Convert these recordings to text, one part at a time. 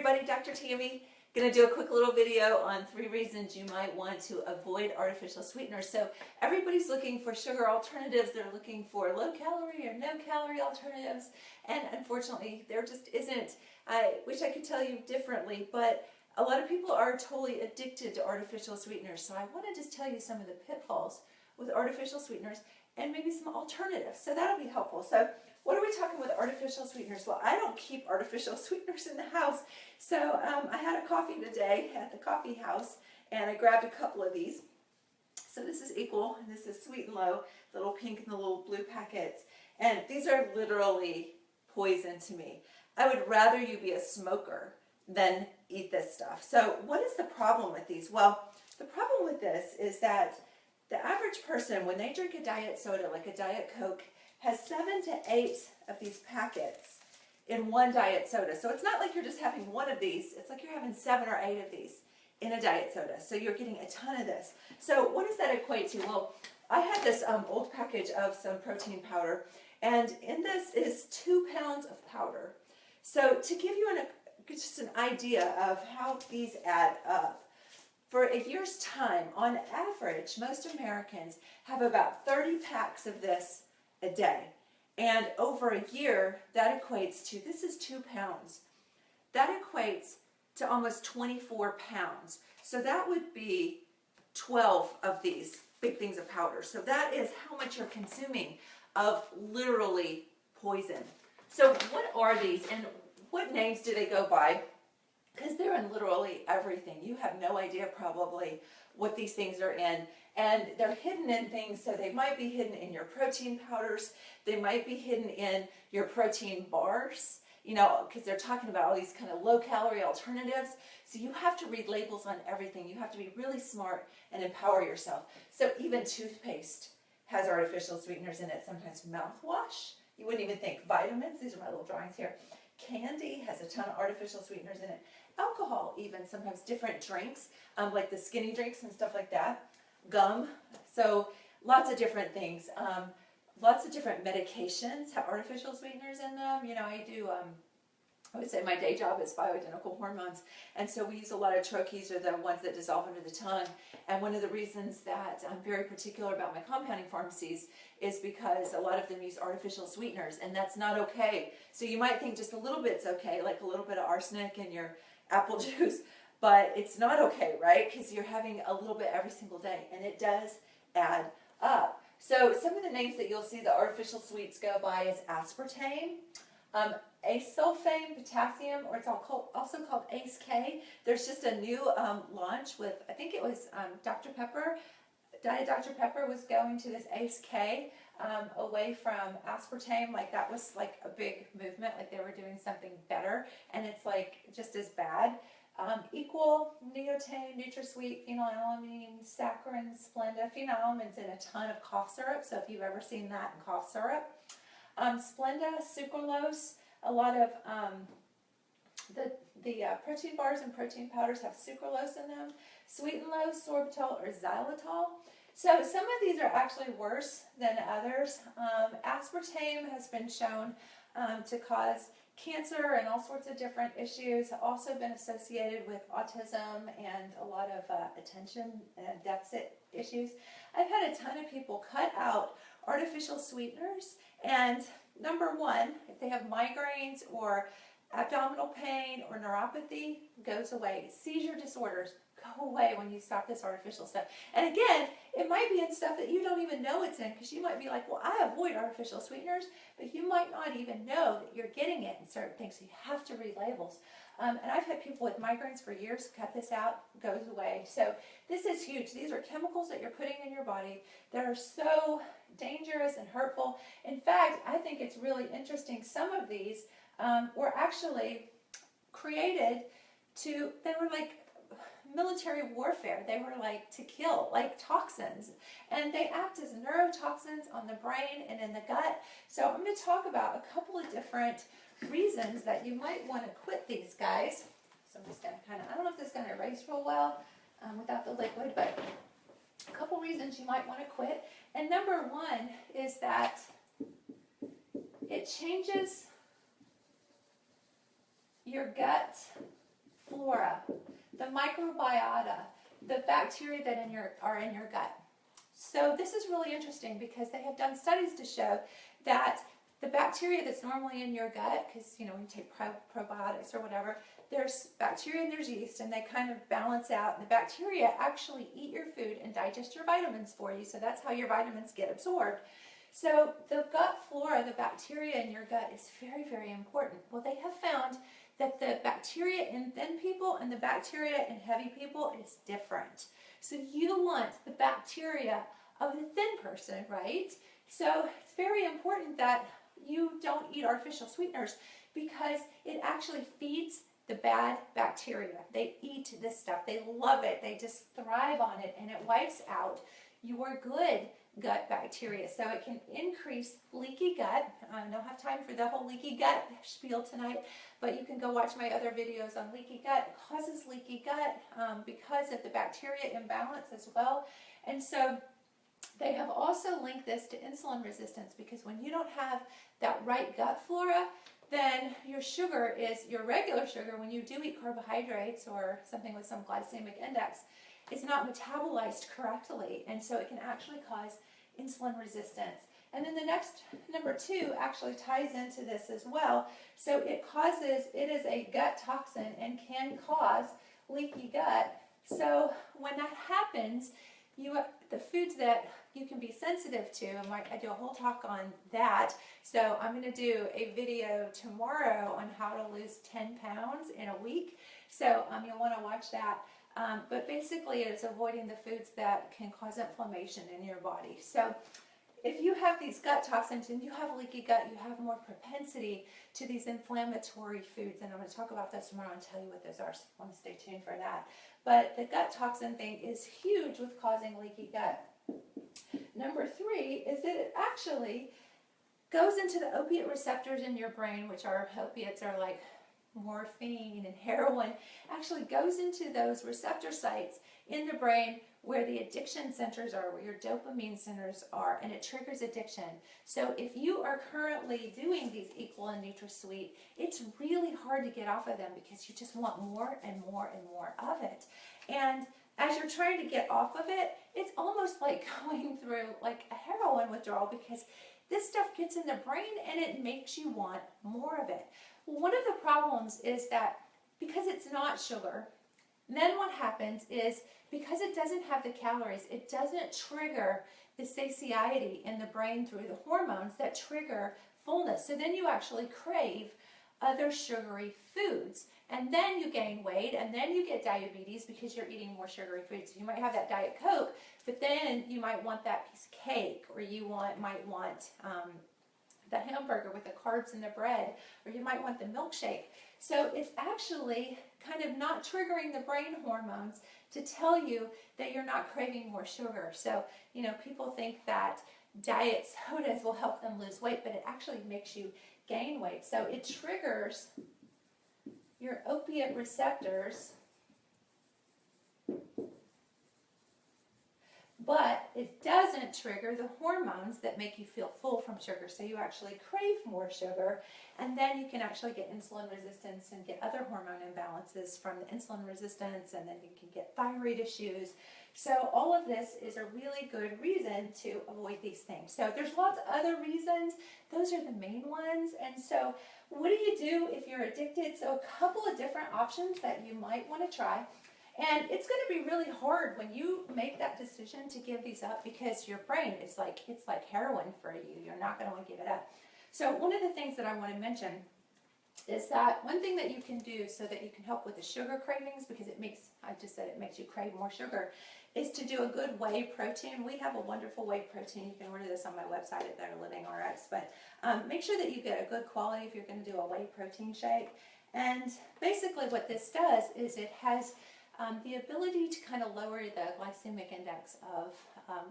everybody, Dr. Tammy. Going to do a quick little video on 3 reasons you might want to avoid artificial sweeteners. So everybody's looking for sugar alternatives. They're looking for low calorie or no calorie alternatives. And unfortunately, there just isn't. I wish I could tell you differently, but a lot of people are totally addicted to artificial sweeteners. So I want to just tell you some of the pitfalls with artificial sweeteners and maybe some alternatives. So that'll be helpful. So what are we talking with artificial sweeteners? Well, I don't keep artificial sweeteners in the house. So I had a coffee today at the coffee house, and I grabbed a couple of these. So this is Equal, and this is Sweet and Low, the little pink and the little blue packets. And these are literally poison to me. I would rather you be a smoker than eat this stuff. So what is the problem with these? Well, the problem with this is that the average person, when they drink a diet soda, like a Diet Coke, has 7 to 8 of these packets in one diet soda. So it's not like you're just having one of these. It's like you're having 7 or 8 of these in a diet soda. So you're getting a ton of this. So what does that equate to? Well, I had this old package of some protein powder, and in this is 2 pounds of powder. So to give you just an idea of how these add up, for a year's time, on average, most Americans have about 30 packs of this a day. And over a year, that equates to, this is 2 pounds. That equates to almost 24 pounds. So that would be 12 of these big things of powder. So that is how much you're consuming of literally poison. So what are these and what names do they go by? Because they're in literally everything. You have no idea probably what these things are in. And they're hidden in things, so they might be hidden in your protein powders. They might be hidden in your protein bars, you know, because they're talking about all these kind of low-calorie alternatives. So you have to read labels on everything. You have to be really smart and empower yourself. So even toothpaste has artificial sweeteners in it. Sometimes mouthwash, you wouldn't even think. Vitamins, these are my little drawings here. Candy has a ton of artificial sweeteners in it. Alcohol even, sometimes different drinks, like the skinny drinks and stuff like that. Gum, so lots of different things. Lots of different medications have artificial sweeteners in them. You know, I would say my day job is bioidentical hormones, and so we use a lot of troches, or the ones that dissolve under the tongue. And one of the reasons that I'm very particular about my compounding pharmacies is because a lot of them use artificial sweeteners, and that's not okay. So you might think just a little bit's okay, like a little bit of arsenic in your apple juice, but it's not okay, right? Because you're having a little bit every single day, and it does add up. So some of the names that you'll see the artificial sweets go by is aspartame, acesulfame potassium, or it's also called Ace K. There's just a new launch with, I think it was Dr. Pepper. Diet Dr. Pepper was going to this Ace K away from aspartame. Like that was like a big movement, like they were doing something better, and it's like just as bad. Equal, Neotane, NutraSweet, phenylalanine, saccharin, Splenda. Phenylalanin's in a ton of cough syrup, so if you've ever seen that in cough syrup. Splenda, sucralose, a lot of the protein bars and protein powders have sucralose in them. Sweet and Low, sorbitol, or xylitol. So some of these are actually worse than others. Aspartame has been shown to cause cancer and all sorts of different issues. Also been associated with autism and a lot of attention deficit issues. I've had a ton of people cut out artificial sweeteners, and number one, if they have migraines or abdominal pain or neuropathy, goes away. Seizure disorders go away when you stop this artificial stuff. And again, it might be in stuff that you don't even know it's in, because you might be like, well, I avoid artificial sweeteners, but you might not even know that you're getting it in certain things. So you have to read labels. And I've had people with migraines for years cut this out, goes away. So this is huge. These are chemicals that you're putting in your body that are so dangerous and hurtful. In fact, I think it's really interesting. Some of these were actually created they were like military warfare. They were like to kill, like toxins, and they act as neurotoxins on the brain and in the gut. So I'm going to talk about a couple of different reasons that you might want to quit these guys. So I'm just going to I don't know if this is going to erase real well without the liquid, but a couple reasons you might want to quit. And number one is that it changes your gut flora, the microbiota, the bacteria that are in your gut. So this is really interesting because they have done studies to show that the bacteria that's normally in your gut, because when you take probiotics or whatever, there's bacteria and there's yeast, and they kind of balance out. The bacteria actually eat your food and digest your vitamins for you, so that's how your vitamins get absorbed. So the gut flora, the bacteria in your gut, is very, very important. Well, they have found that the bacteria in thin people and the bacteria in heavy people is different. So you want the bacteria of the thin person, right? So it's very important that you don't eat artificial sweeteners because it actually feeds the bad bacteria. They eat this stuff. They love it. They just thrive on it, and it wipes out your good gut bacteria. So it can increase leaky gut. I don't have time for the whole leaky gut spiel tonight, but you can go watch my other videos on leaky gut. It causes leaky gut because of the bacteria imbalance as well. And so they have also linked this to insulin resistance, because when you don't have that right gut flora, then your sugar is, your regular sugar, when you do eat carbohydrates or something with some glycemic index, is not metabolized correctly, and so it can actually cause insulin resistance. And then the next, number 2, actually ties into this as well. So it is a gut toxin and can cause leaky gut. So when that happens, the foods that you can be sensitive to, and I do a whole talk on that. So I'm going to do a video tomorrow on how to lose 10 pounds in a week. So you'll want to watch that. But basically it's avoiding the foods that can cause inflammation in your body. So if you have these gut toxins and you have leaky gut, you have more propensity to these inflammatory foods. And I'm going to talk about this tomorrow and tell you what those are, so you want to stay tuned for that. But the gut toxin thing is huge with causing leaky gut. Number 3 is that it actually goes into the opiate receptors in your brain, which are opiates are like morphine and heroin, actually goes into those receptor sites in the brain where the addiction centers are, where your dopamine centers are, and it triggers addiction. So if you are currently doing these Equal and NutraSweet, it's really hard to get off of them because you just want more and more and more of it. And as you're trying to get off of it, it's almost like going through like a heroin withdrawal, because this stuff gets in the brain and it makes you want more of it. One of the problems is that because it's not sugar, then what happens is, because it doesn't have the calories, it doesn't trigger the satiety in the brain through the hormones that trigger fullness. So then you actually crave other sugary foods, and then you gain weight, and then you get diabetes because you're eating more sugary foods. So you might have that Diet Coke, but then you might want that piece of cake, or you might want the hamburger with the carbs and the bread, or you might want the milkshake. So it's actually kind of not triggering the brain hormones to tell you that you're not craving more sugar. So, people think that diet sodas will help them lose weight, but it actually makes you gain weight. So it triggers your opiate receptors, but it doesn't trigger the hormones that make you feel full from sugar. So you actually crave more sugar, and then you can actually get insulin resistance and get other hormone imbalances from the insulin resistance, and then you can get thyroid issues. So all of this is a really good reason to avoid these things. So there's lots of other reasons. Those are the main ones. And so what do you do if you're addicted? So a couple of different options that you might want to try. And it's going to be really hard when you make that decision to give these up, because your brain is like, it's like heroin for you. You're not going to want to give it up. So one of the things that I want to mention is that one thing that you can do so that you can help with the sugar cravings, because I just said it makes you crave more sugar, is to do a good whey protein. We have a wonderful whey protein. You can order this on my website at Better Living RX, but make sure that you get a good quality if you're going to do a whey protein shake. And basically what this does is it has the ability to kind of lower the glycemic index of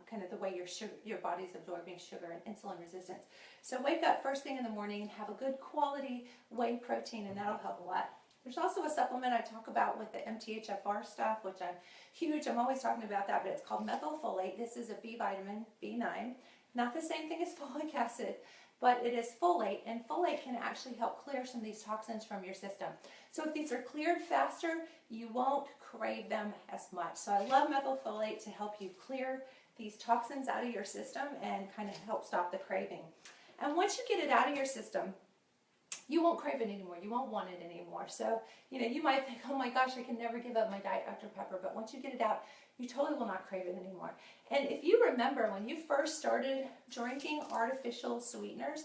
kind of the way your body's absorbing sugar and insulin resistance. So wake up first thing in the morning and have a good quality whey protein, and that'll help a lot. There's also a supplement I talk about with the MTHFR stuff, which I'm huge. I'm always talking about that, but it's called methylfolate. This is a B vitamin, B9. Not the same thing as folic acid, but it is folate, and folate can actually help clear some of these toxins from your system. So if these are cleared faster, you won't crave them as much. So I love methylfolate to help you clear these toxins out of your system and kind of help stop the craving. And once you get it out of your system, you won't crave it anymore. You won't want it anymore. So, you know, you might think, oh my gosh, I can never give up my Diet Dr. Pepper. But once you get it out, you totally will not crave it anymore. And if you remember, when you first started drinking artificial sweeteners,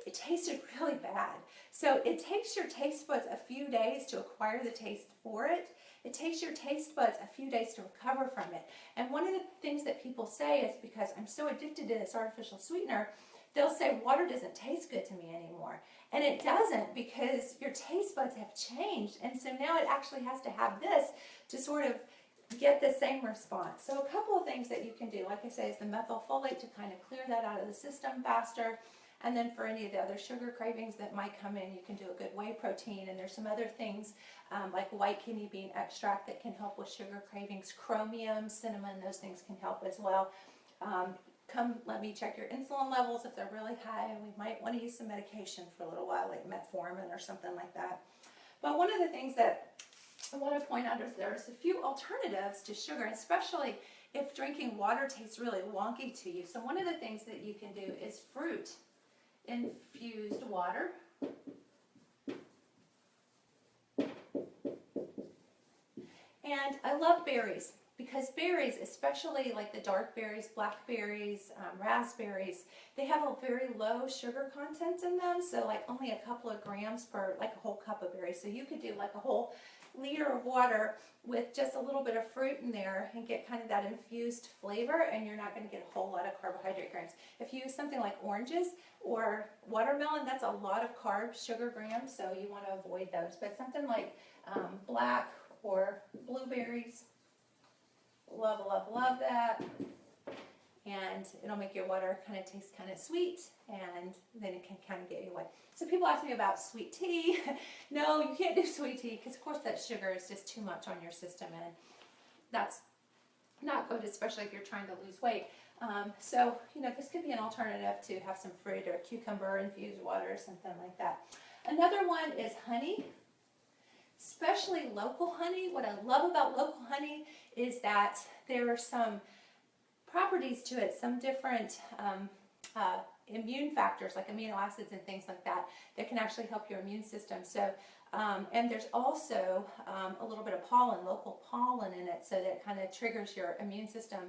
it tasted really bad. So it takes your taste buds a few days to acquire the taste for it. It takes your taste buds a few days to recover from it. And one of the things that people say is, because I'm so addicted to this artificial sweetener, they'll say water doesn't taste good to me anymore. And it doesn't, because your taste buds have changed. And so now it actually has to have this to sort of get the same response. So a couple of things that you can do, like I say, is the methylfolate to kind of clear that out of the system faster. And then for any of the other sugar cravings that might come in, you can do a good whey protein. And there's some other things like white kidney bean extract that can help with sugar cravings. Chromium, cinnamon, those things can help as well. Come let me check your insulin levels. If they're really high, we might want to use some medication for a little while, like metformin or something like that. But one of the things that I want to point out is there's a few alternatives to sugar, especially if drinking water tastes really wonky to you. So one of the things that you can do is fruit infused water. And I love berries, because berries, especially like the dark berries, blackberries, raspberries, they have a very low sugar content in them. So like only a couple of grams per, like a whole cup of berries. So you could do like a whole liter of water with just a little bit of fruit in there and get kind of that infused flavor, and you're not going to get a whole lot of carbohydrate grams. If you use something like oranges or watermelon, that's a lot of carb sugar grams, so you want to avoid those. But something like black or blueberries, love, love, love that. And it'll make your water kind of taste kind of sweet, and then it can kind of get you away. So people ask me about sweet tea. No, you can't do sweet tea, because of course that sugar is just too much on your system, and that's not good, especially if you're trying to lose weight. So, you know, this could be an alternative to have some fruit or cucumber infused water or something like that. Another one is honey, especially local honey. What I love about local honey is that there are some properties to it, some different immune factors like amino acids and things like that that can actually help your immune system. So, and there's also a little bit of pollen, local pollen in it, so that it kind of triggers your immune system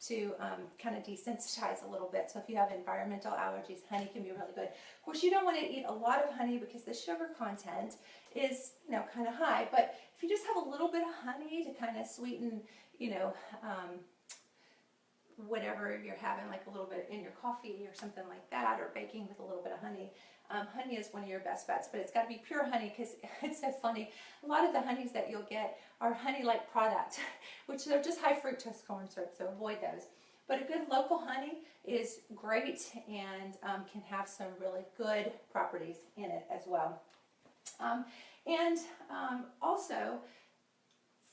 to kind of desensitize a little bit. So if you have environmental allergies, honey can be really good. Of course, you don't want to eat a lot of honey because the sugar content is, you know, kind of high. But if you just have a little bit of honey to kind of sweeten, you know, whatever you're having, like a little bit in your coffee or something like that, or baking with a little bit of honey. Honey is one of your best bets, but it's got to be pure honey, because it's so funny. A lot of the honeys that you'll get are honey-like product, which are just high fructose corn syrup, so avoid those. But a good local honey is great and can have some really good properties in it as well. Also,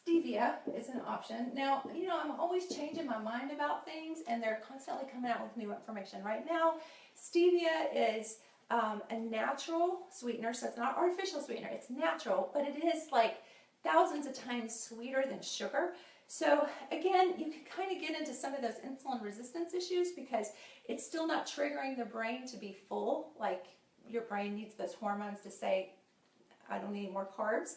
stevia is an option. Now, you know, I'm always changing my mind about things, and they're constantly coming out with new information. Right now, stevia is a natural sweetener, so it's not artificial sweetener, it's natural, but it is like thousands of times sweeter than sugar. So again, you can kind of get into some of those insulin resistance issues, because it's still not triggering the brain to be full. Like, your brain needs those hormones to say, I don't need any more carbs.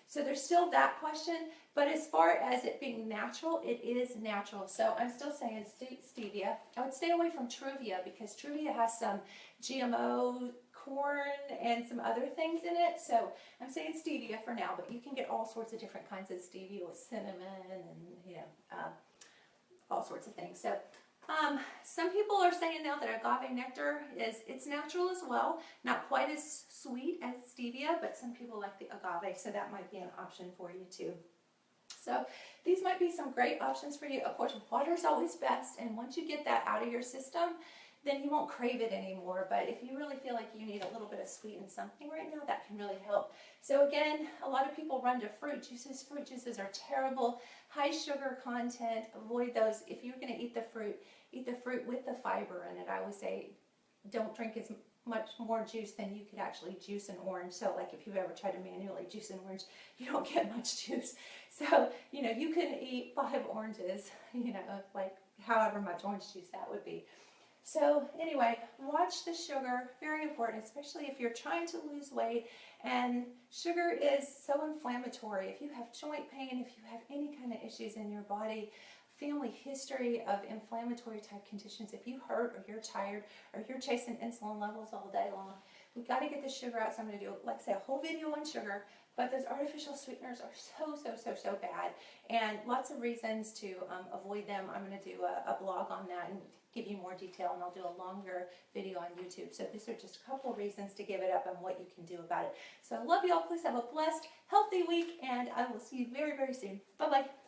So there's still that question, but as far as it being natural, it is natural. So I'm still saying stevia. I would stay away from Truvia, because Truvia has some GMO corn and some other things in it. So I'm saying stevia for now, but you can get all sorts of different kinds of stevia with cinnamon and, you know, all sorts of things. So some people are saying now that agave nectar it's natural as well, not quite as sweet as stevia, but some people like the agave, so that might be an option for you too. So these might be some great options for you. Of course, water is always best, and once you get that out of your system, then you won't crave it anymore. But if you really feel like you need a little bit of sweet in something right now, that can really help. So again, a lot of people run to fruit juices. Fruit juices are terrible, high sugar content. Avoid those. If you're going to eat the fruit with the fiber in it. I always say don't drink as much more juice than you could actually juice an orange. So like if you've ever tried to manually juice an orange, you don't get much juice. So, you know, you can eat 5 oranges, you know, like however much orange juice that would be. So anyway, watch the sugar, very important, especially if you're trying to lose weight. And sugar is so inflammatory. If you have joint pain, if you have any kind of issues in your body, family history of inflammatory type conditions, if you hurt or you're tired or you're chasing insulin levels all day long, we've got to get the sugar out. So I'm going to do, like I say, a whole video on sugar, but those artificial sweeteners are so bad, and lots of reasons to avoid them. I'm going to do a blog on that and give you more detail, and I'll do a longer video on YouTube. So these are just a couple of reasons to give it up and what you can do about it. So I love you all. Please have a blessed, healthy week, and I will see you very, very soon. Bye-bye.